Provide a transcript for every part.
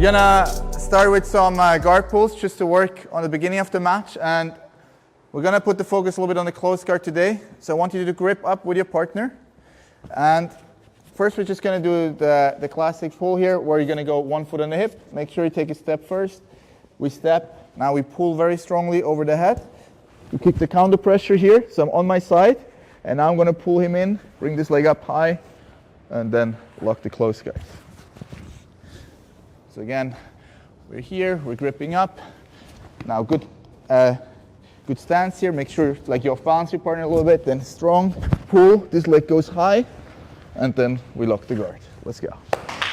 We're gonna start with some guard pulls just to work on the beginning of the match, and we're gonna put the focus a little bit on the close guard today. So I want you to grip up with your partner, and first we're just gonna do the classic pull here, where you're gonna go 1 foot on the hip. Make sure you take a step first. We step, now we pull very strongly over the head. We kick the counter pressure here, so I'm on my side, and now I'm gonna pull him in, bring this leg up high, and then lock the close guard. So again, we're here, we're gripping up. Now good stance here. Make sure like you balance your partner a little bit, then strong pull, this leg goes high, and then we lock the guard. Let's go.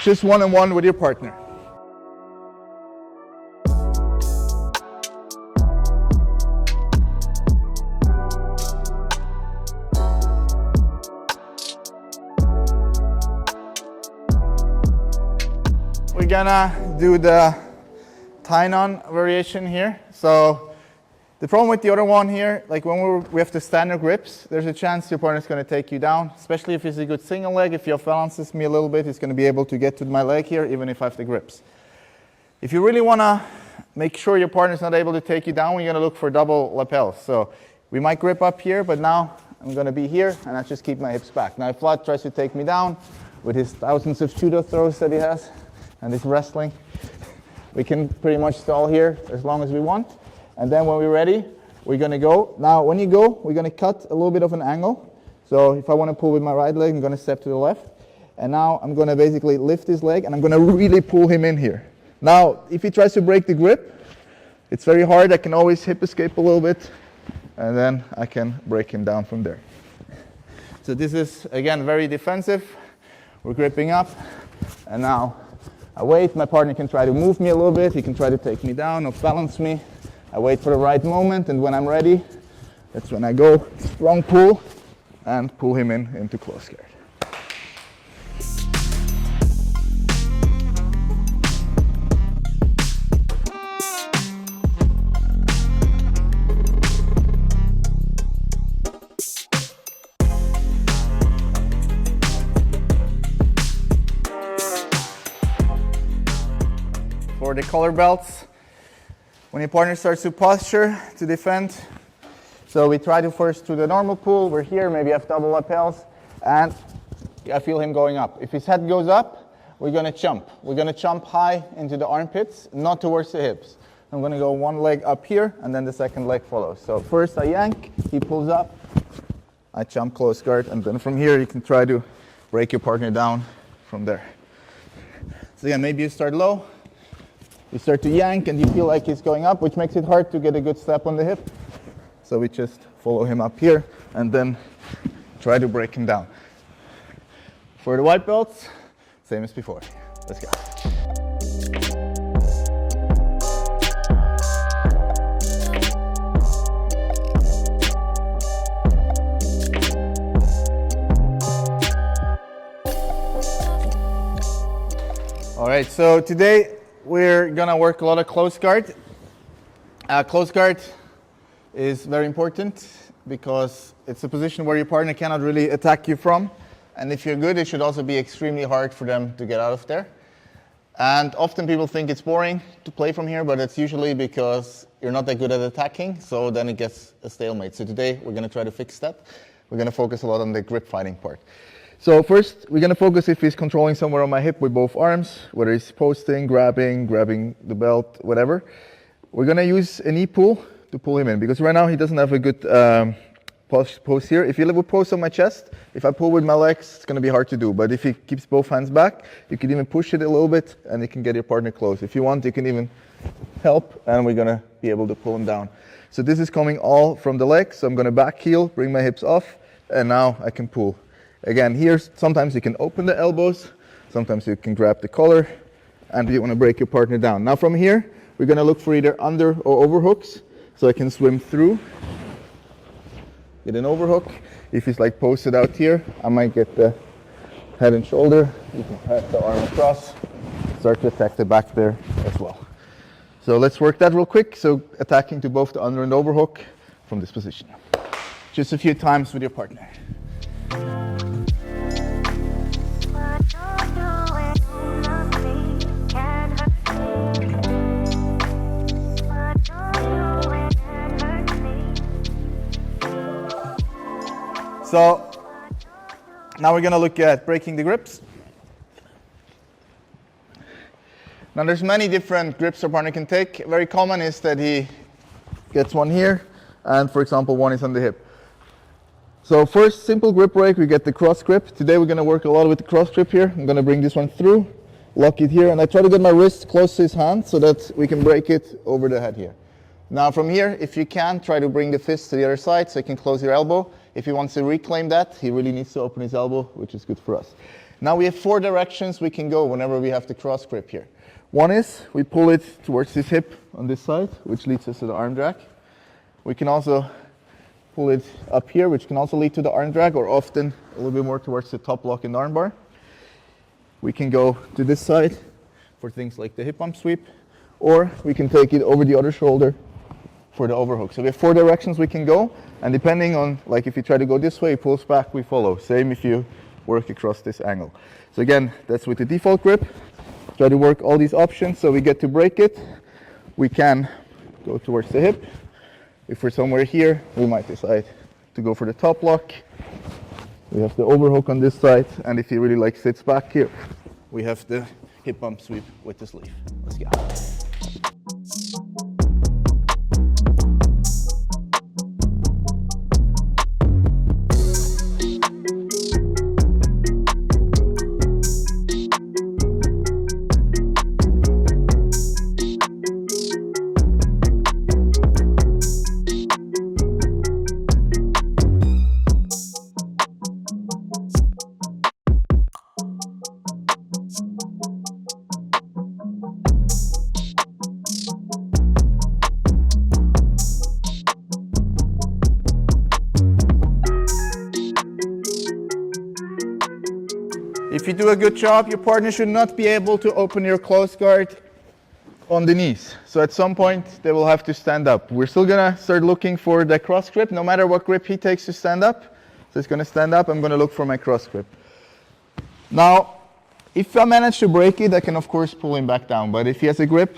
Just one-on-one with your partner. We're gonna do the tie-on variation here. So the problem with the other one here, like when we have the standard grips, there's a chance your partner's gonna take you down, especially if it's a good single leg. If he balances me a little bit, he's gonna be able to get to my leg here, even if I have the grips. If you really wanna make sure your partner's not able to take you down, we're gonna look for double lapels. So we might grip up here, but now I'm gonna be here, and I just keep my hips back. Now if Vlad tries to take me down with his thousands of judo throws that he has, and this wrestling, we can pretty much stall here as long as we want. And then when we're ready, we're gonna go. Now when you go, we're gonna cut a little bit of an angle. So if I wanna pull with my right leg, I'm gonna step to the left. And now I'm gonna basically lift his leg, and I'm gonna really pull him in here. Now, if he tries to break the grip, it's very hard. I can always hip escape a little bit, and then I can break him down from there. So this is, again, very defensive. We're gripping up, and now I wait, my partner can try to move me a little bit, he can try to take me down or balance me. I wait for the right moment, and when I'm ready, that's when I go strong pull and pull him into close guard. For the collar belts, when your partner starts to posture to defend, so we try to first do the normal pull. We're here, maybe have double lapels, and I feel him going up. If his head goes up, we're gonna jump. We're gonna jump high into the armpits, not towards the hips. I'm gonna go one leg up here, and then the second leg follows. So first I yank, he pulls up, I jump close guard, and then from here you can try to break your partner down from there. So again, maybe you start low, you start to yank and you feel like he's going up, which makes it hard to get a good step on the hip. So we just follow him up here and then try to break him down. For the white belts, same as before. Let's go. All right, so today we're gonna work a lot of close guard. Close guard is very important because it's a position where your partner cannot really attack you from. And if you're good, it should also be extremely hard for them to get out of there. And often people think it's boring to play from here, but it's usually because you're not that good at attacking, so then it gets a stalemate. So today we're gonna try to fix that. We're gonna focus a lot on the grip fighting part. So first, we're going to focus if he's controlling somewhere on my hip with both arms, whether he's posting, grabbing the belt, whatever. We're going to use a knee pull to pull him in, because right now he doesn't have a good pose here. If he would pose on my chest, if I pull with my legs, it's going to be hard to do. But if he keeps both hands back, you can even push it a little bit, and you can get your partner close. If you want, you can even help, and we're going to be able to pull him down. So this is coming all from the legs. So I'm going to back heel, bring my hips off, and now I can pull. Again, here, sometimes you can open the elbows, sometimes you can grab the collar, and you want to break your partner down. Now from here, we're going to look for either under or overhooks, so I can swim through, get an overhook. If he's like posted out here, I might get the head and shoulder. You can pass the arm across, start to attack the back there as well. So let's work that real quick. So attacking to both the under and overhook from this position. Just a few times with your partner. So now we're going to look at breaking the grips. Now there's many different grips a partner can take. Very common is that he gets one here, and for example, one is on the hip. So first, simple grip break, we get the cross grip. Today we're going to work a lot with the cross grip here. I'm going to bring this one through, lock it here, and I try to get my wrist close to his hand so that we can break it over the head here. Now from here, if you can, try to bring the fist to the other side so you can close your elbow. If he wants to reclaim that, he really needs to open his elbow, which is good for us. Now we have 4 directions we can go whenever we have the cross grip here. One is we pull it towards his hip on this side, which leads us to the arm drag. We can also pull it up here, which can also lead to the arm drag, or often a little bit more towards the top lock in the arm bar. We can go to this side for things like the hip bump sweep, or we can take it over the other shoulder for the overhook. So we have 4 directions we can go, and depending on, like if you try to go this way, he pulls back, we follow. Same if you work across this angle. So again, that's with the default grip. Try to work all these options so we get to break it. We can go towards the hip. If we're somewhere here, we might decide to go for the top lock. We have the overhook on this side, and if he really sits back here, we have the hip bump sweep with the sleeve. Let's go. If you do a good job, your partner should not be able to open your close guard on the knees. So at some point, they will have to stand up. We're still going to start looking for the cross grip, no matter what grip he takes to stand up. So he's going to stand up. I'm going to look for my cross grip. Now, if I manage to break it, I can, of course, pull him back down. But if he has a grip,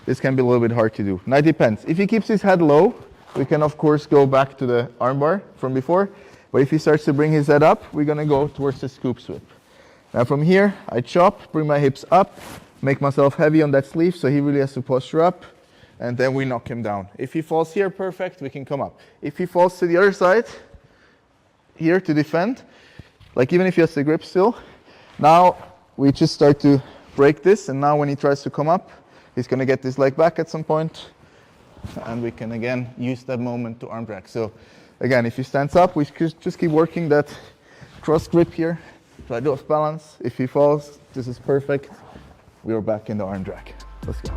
this can be a little bit hard to do. Now, it depends. If he keeps his head low, we can, of course, go back to the armbar from before. But if he starts to bring his head up, we're going to go towards the scoop sweep. Now from here, I chop, bring my hips up, make myself heavy on that sleeve so he really has to posture up, and then we knock him down. If he falls here, perfect, we can come up. If he falls to the other side, here to defend, like even if he has the grip still, now we just start to break this, and now when he tries to come up, he's going to get this leg back at some point, and we can again use that moment to arm drag. So again, if he stands up, we just keep working that cross grip here. Try to off balance. If he falls, this is perfect. We are back in the arm drag. Let's go.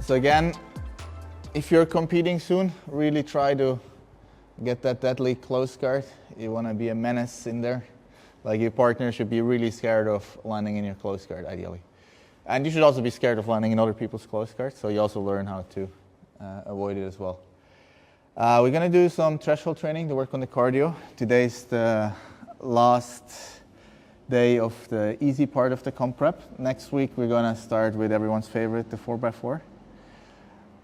So again, if you're competing soon, really try to get that deadly close guard. You want to be a menace in there. Like your partner should be really scared of landing in your close guard, ideally. And you should also be scared of landing in other people's close guard, so you also learn how to avoid it as well. We're going to do some threshold training to work on the cardio. Today's the last day of the easy part of the comp prep. Next week we're going to start with everyone's favorite, the 4x4.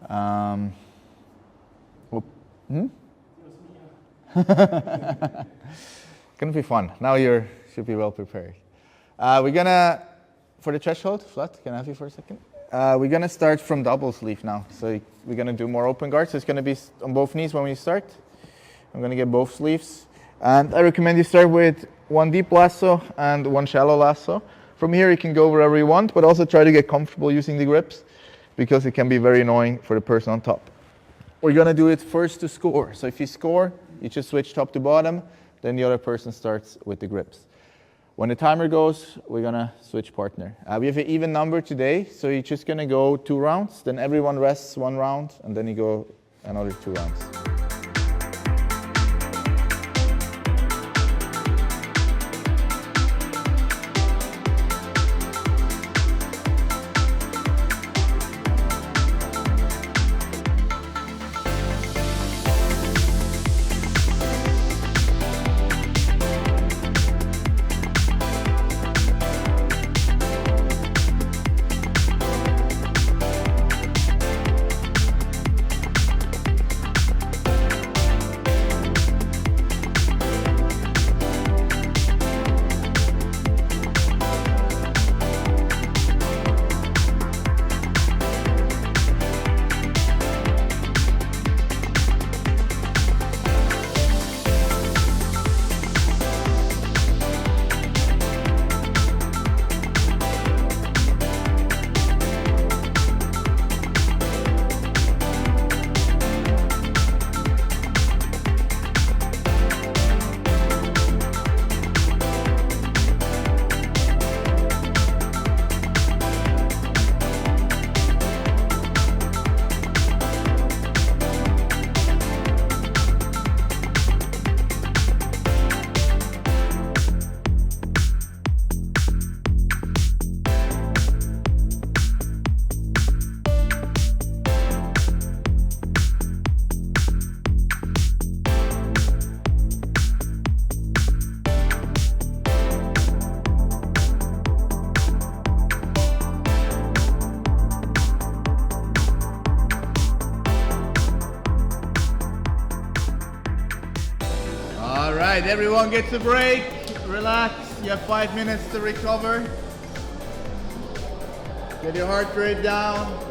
Gonna be fun. Now should be well prepared. We're gonna, for the threshold, Flat, can I have you for a second? We're gonna start from double sleeve now. So we're gonna do more open guard. So it's gonna be on both knees when we start. I'm gonna get both sleeves. And I recommend you start with one deep lasso and one shallow lasso. From here you can go wherever you want, but also try to get comfortable using the grips because it can be very annoying for the person on top. We're gonna do it first to score. So if you score, you just switch top to bottom, then the other person starts with the grips. When the timer goes, we're gonna switch partner. We have an even number today, so you're just gonna go 2 rounds, then everyone rests 1 round, and then you go another 2 rounds. All right, everyone gets a break. Relax. You have 5 minutes to recover. Get your heart rate down.